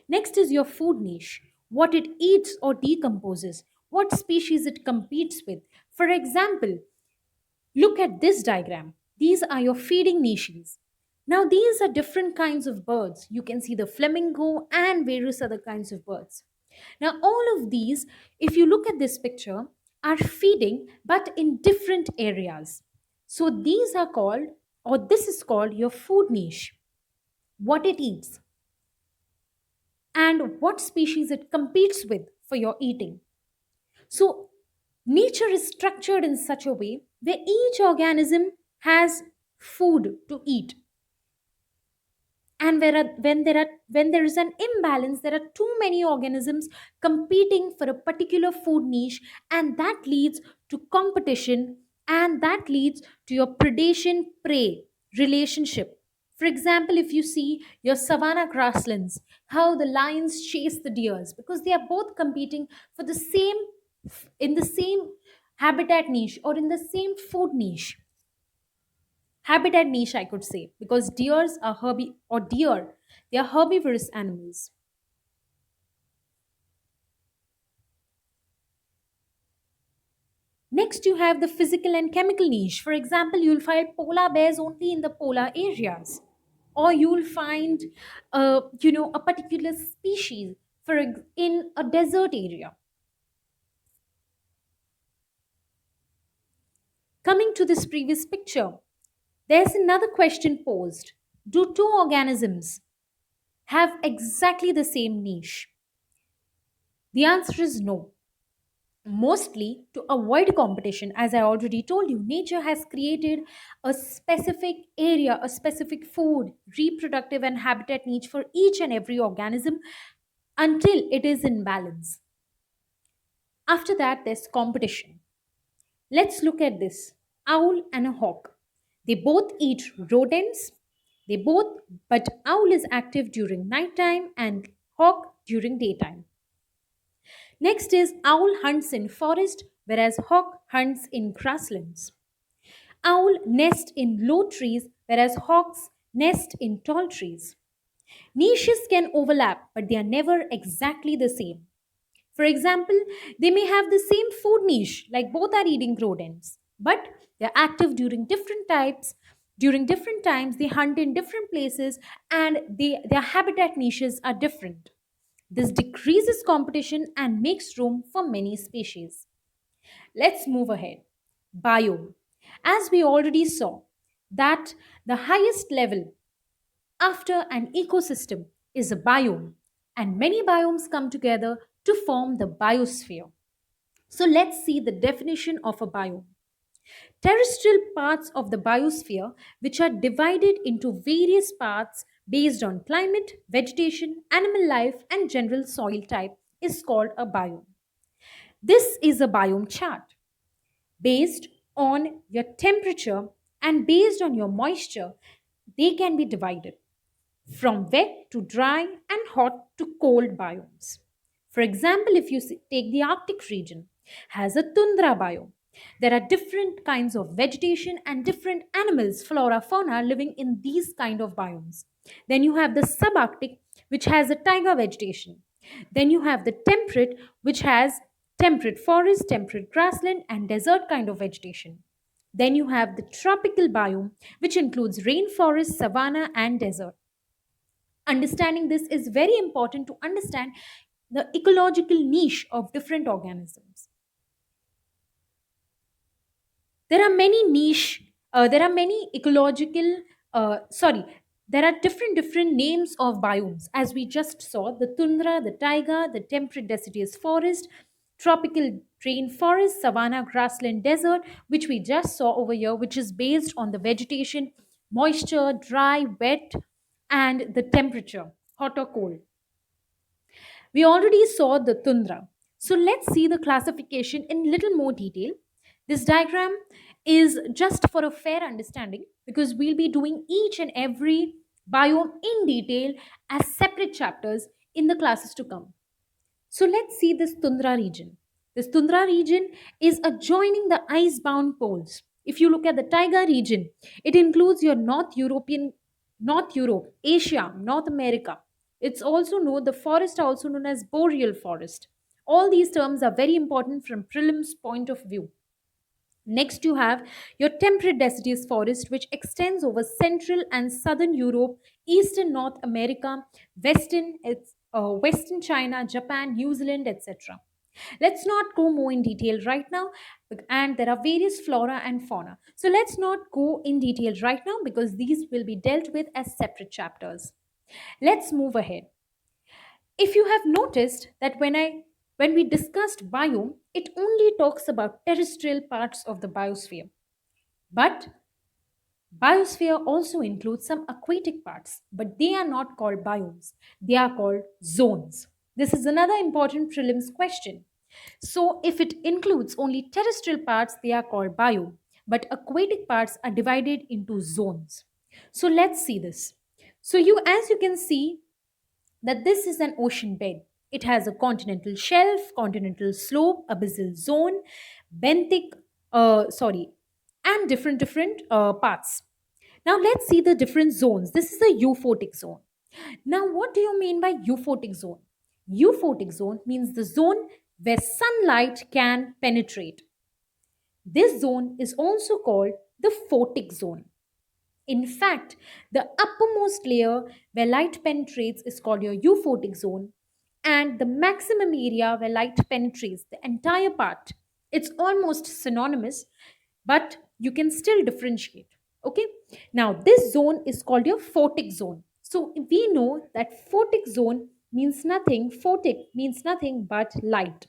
Next is your food niche, what it eats or decomposes, what species it competes with. For example, look at this diagram. These are your feeding niches. Now, these are different kinds of birds. You can see the flamingo and various other kinds of birds. Now, all of these, if you look at this picture, are feeding but in different areas. So, these are called, or this is called your food niche, what it eats and what species it competes with for your eating. So, nature is structured in such a way where each organism has food to eat, and when there is an imbalance, there are too many organisms competing for a particular food niche, and that leads to competition, and that leads to your predation prey relationship. For example, if you see your savanna grasslands, how the lions chase the deers because they are both competing for the same, in the same habitat niche or in the same food niche, habitat niche I could say, because deers are deer, they are herbivorous animals. Next, you have the physical and chemical niche. For example, you'll find polar bears only in the polar areas, or you'll find a particular species in a desert area. Coming to this previous picture, there's another question posed: do two organisms have exactly the same niche? The answer is no. Mostly to avoid competition, as I already told you, nature has created a specific area, a specific food, reproductive, and habitat niche for each and every organism until it is in balance. After that, there's competition. Let's look at this: owl and a hawk. They both eat rodents. They both, but owl is active during nighttime and hawk during daytime. Next is owl hunts in forest, whereas hawk hunts in grasslands. Owl nest in low trees, whereas hawks nest in tall trees. Niches can overlap, but they are never exactly the same. For example, they may have the same food niche, like both are eating rodents, but they're active during different types. During different times, they hunt in different places, and their habitat niches are different. This decreases competition and makes room for many species. Let's move ahead. Biome. As we already saw, that the highest level after an ecosystem is a biome, and many biomes come together to form the biosphere. So let's see the definition of a biome. Terrestrial parts of the biosphere, which are divided into various parts based on climate, vegetation, animal life, and general soil type, is called a biome. This is a biome chart. Based on your temperature and based on your moisture, they can be divided from wet to dry and hot to cold biomes. For example, if you take the Arctic region, has a tundra biome. There are different kinds of vegetation and different animals, flora, fauna living in these kind of biomes. Then you have the subarctic, which has a taiga vegetation. Then you have the temperate, which has temperate forest, temperate grassland, and desert kind of vegetation. Then you have the tropical biome, which includes rainforest, savanna, and desert. Understanding this is very important to understand the ecological niche of different organisms. There are many niche, there are many ecological, sorry, there are different names of biomes, as we just saw: the tundra, the taiga, the temperate deciduous forest, tropical rainforest, savanna, grassland, desert, which we just saw over here, which is based on the vegetation, moisture, dry, wet, and the temperature, hot or cold. We already saw the tundra. So let's see the classification in little more detail. This diagram is just for a fair understanding because we'll be doing each and every biome in detail as separate chapters in the classes to come. So let's see this tundra region. This tundra region is adjoining the ice-bound poles. If you look at the taiga region, it includes your North Europe, Asia, North America. It's also known, the forest are also known as boreal forest. All these terms are very important from prelims point of view. Next, you have your temperate deciduous forest, which extends over Central and Southern Europe, Eastern North America, Western China, Japan, New Zealand, etc. Let's not go more in detail right now, and there are various flora and fauna. So let's not go in detail right now because these will be dealt with as separate chapters. Let's move ahead. If you have noticed that when we discussed biome, it only talks about terrestrial parts of the biosphere. But biosphere also includes some aquatic parts, but they are not called biomes. They are called zones. This is another important prelims question. So if it includes only terrestrial parts, they are called biome, but aquatic parts are divided into zones. So let's see this. So as you can see, that this is an ocean bed. It has a continental shelf, continental slope, abyssal zone, benthic, and different parts. Now let's see the different zones. This is a euphotic zone. Now, what do you mean by euphotic zone? Euphotic zone means the zone where sunlight can penetrate. This zone is also called the photic zone. In fact, the uppermost layer where light penetrates is called your euphotic zone, and the maximum area where light penetrates, the entire part, it's almost synonymous, but you can still differentiate. Okay, now this zone is called your photic zone. So we know that photic means nothing but light.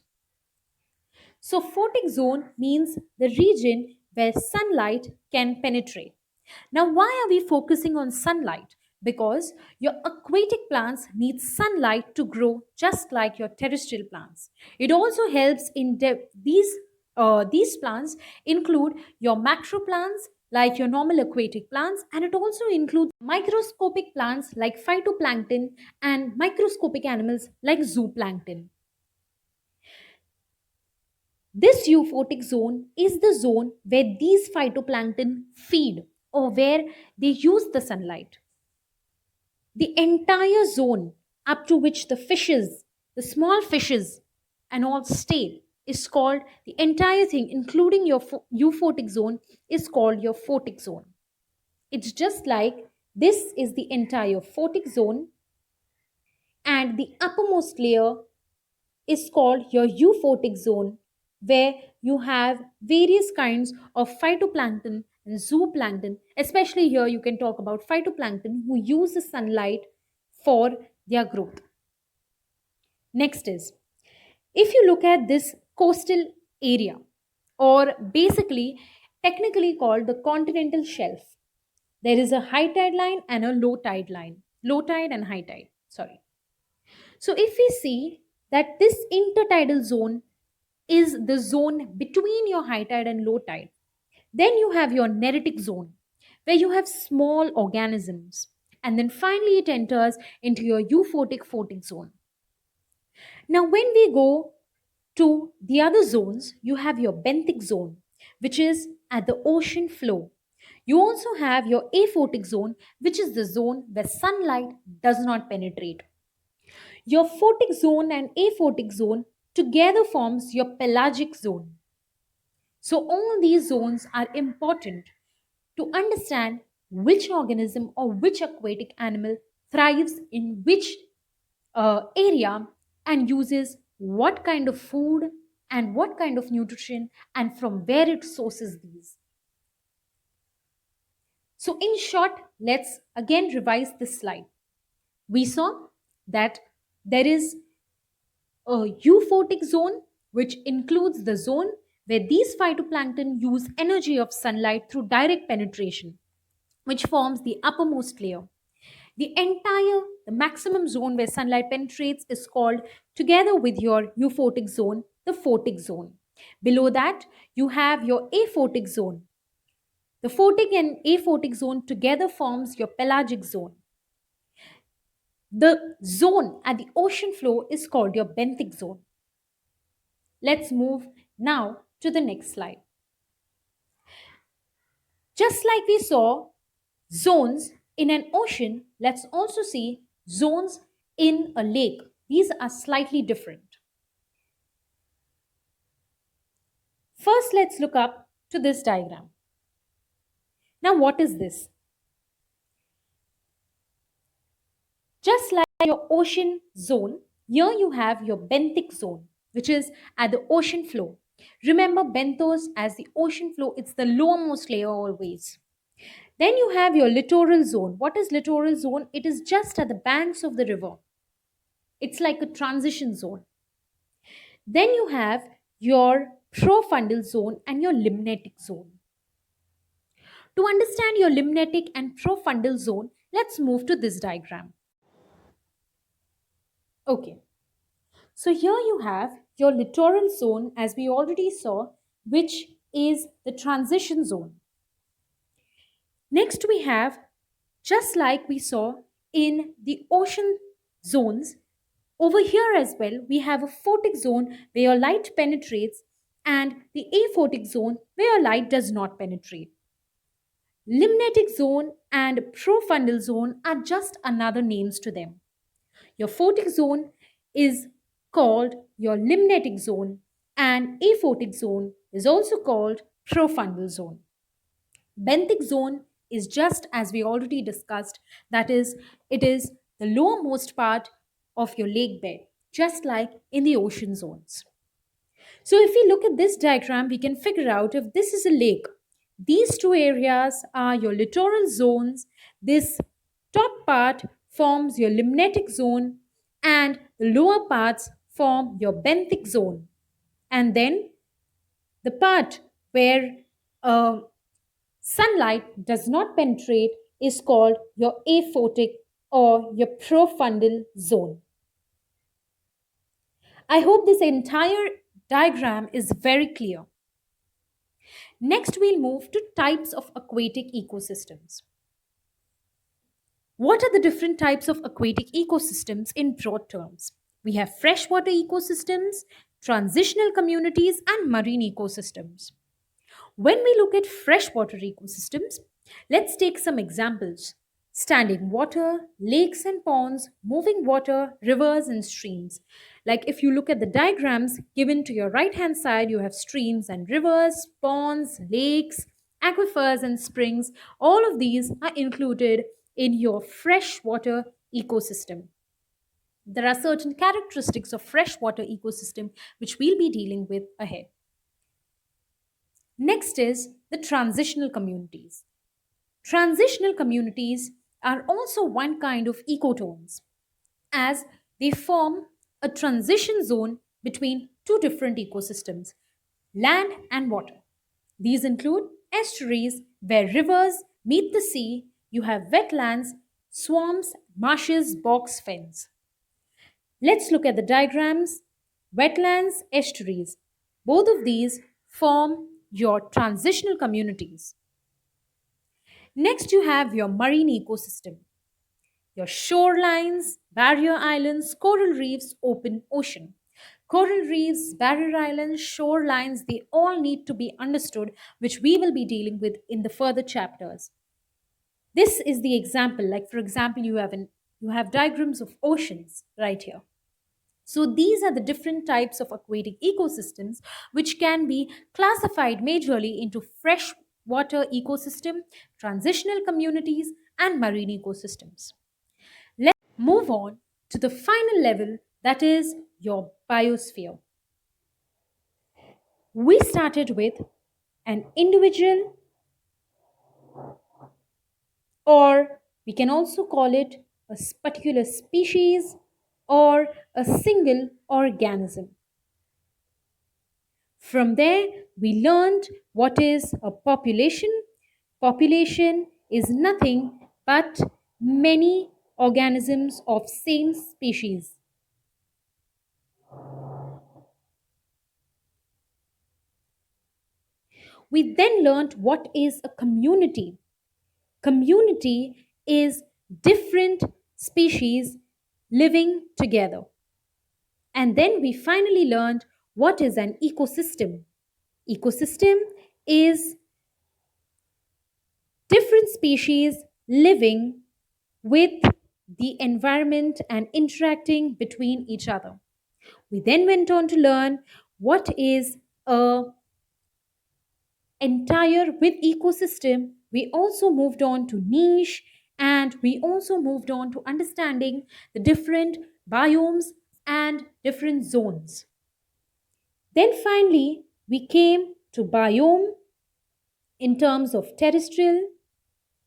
So photic zone means the region where sunlight can penetrate. Now, why are we focusing on sunlight? Because your aquatic plants need sunlight to grow just like your terrestrial plants. It also helps in these plants include your macro plants like your normal aquatic plants, and it also includes microscopic plants like phytoplankton and microscopic animals like zooplankton. This euphotic zone is the zone where these phytoplankton feed or where they use the sunlight. The entire zone up to which the small fishes, and all stay is called the entire thing, including your euphotic zone, is called your photic zone. It's just like this is the entire photic zone, and the uppermost layer is called your euphotic zone, where you have various kinds of phytoplankton and zooplankton. Especially here, you can talk about phytoplankton who use the sunlight for their growth. Next is, if you look at this coastal area, or basically technically called the continental shelf, there is a high tide line and a low tide line. Low tide and high tide, sorry. So if we see that this intertidal zone is the zone between your high tide and low tide, then you have your neritic zone where you have small organisms, and then finally it enters into your euphotic photic zone. Now when we go to the other zones, you have your benthic zone, which is at the ocean floor. You also have your aphotic zone, which is the zone where sunlight does not penetrate. Your photic zone and aphotic zone together forms your pelagic zone. So all these zones are important to understand which organism or which aquatic animal thrives in which area and uses what kind of food and what kind of nutrition and from where it sources these. So in short, let's again revise this slide. We saw that there is a euphotic zone, which includes the zone where these phytoplankton use energy of sunlight through direct penetration, which forms the uppermost layer. The maximum zone where sunlight penetrates is called, together with your euphotic zone, the photic zone. Below that, you have your aphotic zone. The photic and aphotic zone together forms your pelagic zone. The zone at the ocean floor is called your benthic zone. Let's move now to the next slide. Just like we saw zones in an ocean, let's also see zones in a lake. These are slightly different. First, let's look up to this diagram. Now, what is this? Just like your ocean zone, here you have your benthic zone, which is at the ocean floor. Remember benthos as the ocean floor, it's the lowermost layer always. Then you have your littoral zone. What is littoral zone? It is just at the banks of the river. It's like a transition zone. Then you have your profundal zone and your limnetic zone. To understand your limnetic and profundal zone, let's move to this diagram. Okay, so here you have your littoral zone, as we already saw, which is the transition zone. Next, we have, just like we saw in the ocean zones, over here as well, we have a photic zone where your light penetrates and the aphotic zone where your light does not penetrate. Limnetic zone and profundal zone are just another names to them. Your photic zone is called your limnetic zone and aphotic zone is also called profundal zone. Benthic zone is just as we already discussed, that is, it is the lowermost part of your lake bed, just like in the ocean zones. So if we look at this diagram, we can figure out if this is a lake. These two areas are your littoral zones. This top part forms your limnetic zone and the lower parts form your benthic zone. And then the part where sunlight does not penetrate is called your aphotic or your profundal zone. I hope this entire diagram is very clear. Next, we'll move to types of aquatic ecosystems. What are the different types of aquatic ecosystems in broad terms? We have freshwater ecosystems, transitional communities, and marine ecosystems. When we look at freshwater ecosystems, let's take some examples. Standing water, lakes and ponds, moving water, rivers and streams. Like if you look at the diagrams given to your right hand side, you have streams and rivers, ponds, lakes, aquifers and springs. All of these are included in your freshwater ecosystem. There are certain characteristics of freshwater ecosystem which we'll be dealing with ahead. Next is the transitional communities. Transitional communities are also one kind of ecotones, as they form a transition zone between two different ecosystems, land and water. These include estuaries where rivers meet the sea, you have wetlands, swamps, marshes, bogs, fens. Let's look at the diagrams. Wetlands, estuaries. Both of these form your transitional communities. Next, you have your marine ecosystem. Your shorelines, barrier islands, coral reefs, open ocean. Coral reefs, barrier islands, shorelines, they all need to be understood, which we will be dealing with in the further chapters. This is the example, like for example, you have diagrams of oceans right here. So these are the different types of aquatic ecosystems which can be classified majorly into freshwater ecosystem, transitional communities, and marine ecosystems. Let's move on to the final level, that is your biosphere. We started with an individual, or we can also call it a particular species or a single organism. From there, we learned what is a population. Population is nothing but many organisms of same species. We then learned what is a community. Community is different species living together. And then we finally learned what is an ecosystem. Ecosystem is different species living with the environment and interacting between each other. We then went on to learn what is a entire with ecosystem. We also moved on to niche, and we also moved on to understanding the different biomes and different zones. Then finally, we came to biome in terms of terrestrial,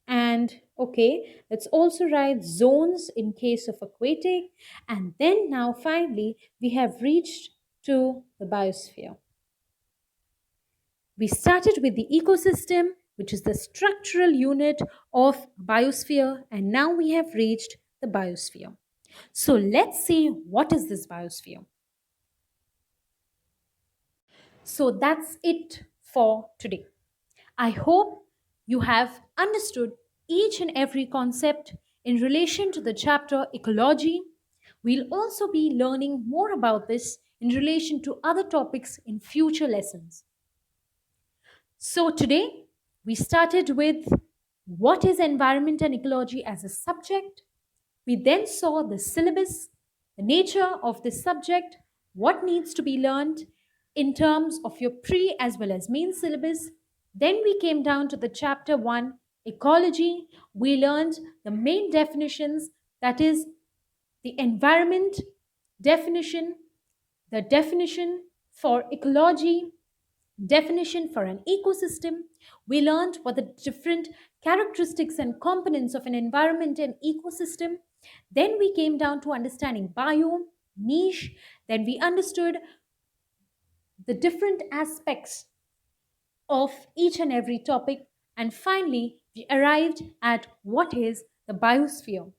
and okay, let's also write zones in case of aquatic. And then now finally, we have reached to the biosphere. We started with the ecosystem, which is the structural unit of biosphere, and now we have reached the biosphere. So let's see what is this biosphere. So that's it for today. I hope you have understood each and every concept in relation to the chapter ecology. We'll also be learning more about this in relation to other topics in future lessons. So today we started with what is environment and ecology as a subject. We then saw the syllabus, the nature of this subject, what needs to be learned in terms of your pre as well as main syllabus. Then we came down to the chapter 1, ecology. We learned the main definitions, that is the environment definition, the definition for ecology, definition for an ecosystem. We learned what the different characteristics and components of an environment and ecosystem. Then we came down to understanding biome, niche. Then we understood the different aspects of each and every topic. And finally, we arrived at what is the biosphere.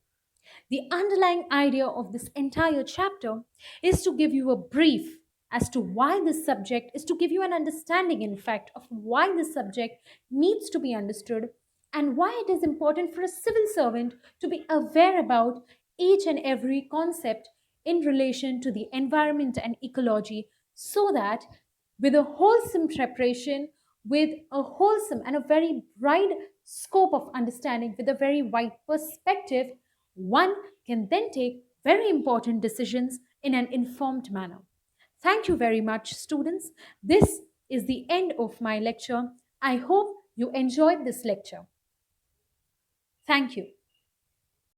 The underlying idea of this entire chapter is to give you a brief as to why this subject is to give you an understanding, in fact, of why this subject needs to be understood and why it is important for a civil servant to be aware about each and every concept in relation to the environment and ecology, so that with a wholesome preparation, with a wholesome and a very bright scope of understanding, with a very wide perspective, one can then take very important decisions in an informed manner. Thank you very much, students. This is the end of my lecture. I hope you enjoyed this lecture. Thank you.